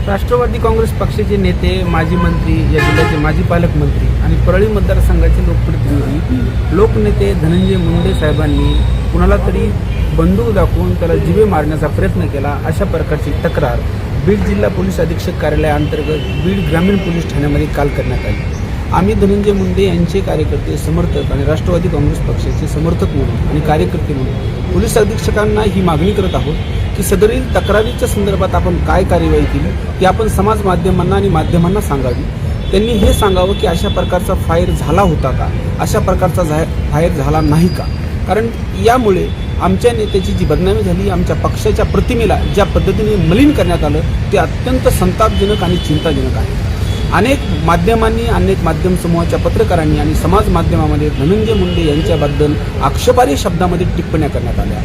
राष्ट्रवादी काँग्रेस पक्षाचे नेते, माजी मंत्री, या जिल्ह्याचे माजी पालकमंत्री आणि परळी मतदारसंघाचे लोकप्रतिनिधी, लोकनेते धनंजय मुंडे साहेबांनी कुणाला तरी बंदूक दाखवून त्याला जीवे मारण्याचा प्रयत्न केला, अशा प्रकारची तक्रार बीड जिल्हा पोलीस अधीक्षक कार्यालयाअंतर्गत बीड ग्रामीण पोलीस ठाण्यामध्ये काल करण्यात आली। आम्ही धनंजय मुंडे यांचे कार्यकर्ते, समर्थक आणि राष्ट्रवादी काँग्रेस पक्षाचे समर्थक म्हणून आणि कार्यकर्ते म्हणून पोलीस अधीक्षकांना ही मागणी करत आहोत की सदरील तक्रारीच्या संदर्भात आपण काय कार्यवाही केली ती आपण समाज माध्यमांना आणि माध्यमांना सांगावी। त्यांनी हे सांगावं की अशा प्रकारचा फायर झाला होता का, अशा प्रकारचा फायर झाला नाही का, कारण यामुळे आमच्या नेत्याची जी बदनामी झाली, आमच्या पक्षाच्या प्रतिमेला ज्या पद्धतीने मलिन करण्यात आलं ते अत्यंत संतापजनक आणि चिंताजनक आहे। अनेक माध्यमांनी, अनेक माध्यम समूहाच्या पत्रकारांनी आणि समाज माध्यमामध्ये धनंजय मुंडे यांच्याबद्दल आक्षेपार्ह शब्दामध्ये टिप्पण्या करण्यात आल्या।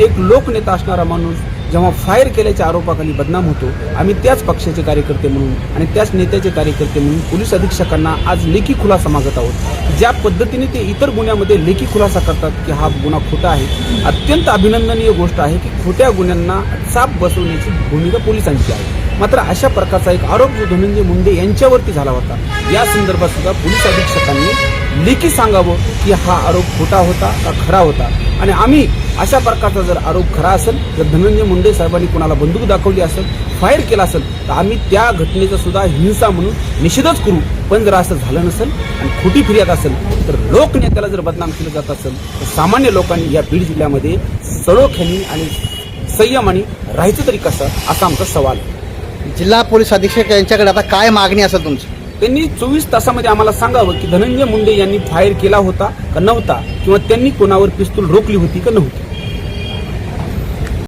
एक लोकनेता असणारा माणूस जेव्हा फायर केल्याच्या आरोपाखाली बदनाम होतो, आम्ही त्याच पक्षाचे कार्यकर्ते म्हणून आणि त्याच नेत्याचे कार्यकर्ते म्हणून पोलीस अधीक्षकांना आज लेखी खुलासा मागत आहोत। ज्या पद्धतीने ते इतर गुन्ह्यामध्ये लेखी खुलासा करतात की हा गुन्हा खोटा आहे, अत्यंत अभिनंदनीय गोष्ट आहे की खोट्या गुन्ह्यांना चाप बसवण्याची भूमिका पोलिसांची आहे। मात्र अशा प्रकारचा एक आरोप जो धनंजय मुंडे यांच्यावरती झाला होता, या संदर्भात सुद्धा पोलीस अधीक्षकांनी लेखी सांगावं की हा आरोप खोटा होता का खरा होता। आणि आम्ही अशा प्रकारचा जर आरोप खरा असेल, जर धनंजय मुंडे साहेबांनी कोणाला बंदूक दाखवली असेल, फायर केला असेल, तर आम्ही त्या घटनेचा सुद्धा हिंसा म्हणून निषेधच करू। पण जर असं झालं नसेल आणि खोटी फिर्याद असेल तर लोकनेत्याला जर बदनाम केलं जात असेल तर सामान्य लोकांनी या बीड जिल्ह्यामध्ये सळोख्यानी आणि संयमाने राहायचं तरी कसं, असा आमचा सवाल आहे। जिल्हा पोलीस अधीक्षक यांच्याकडे आता काय मागणी असेल तुमची? त्यांनी 24 तासामध्ये आम्हाला सांगावं की धनंजय मुंडे यांनी फायर केला होता का नव्हता, किंवा त्यांनी कोणावर पिस्तूल रोखली होती का नव्हती।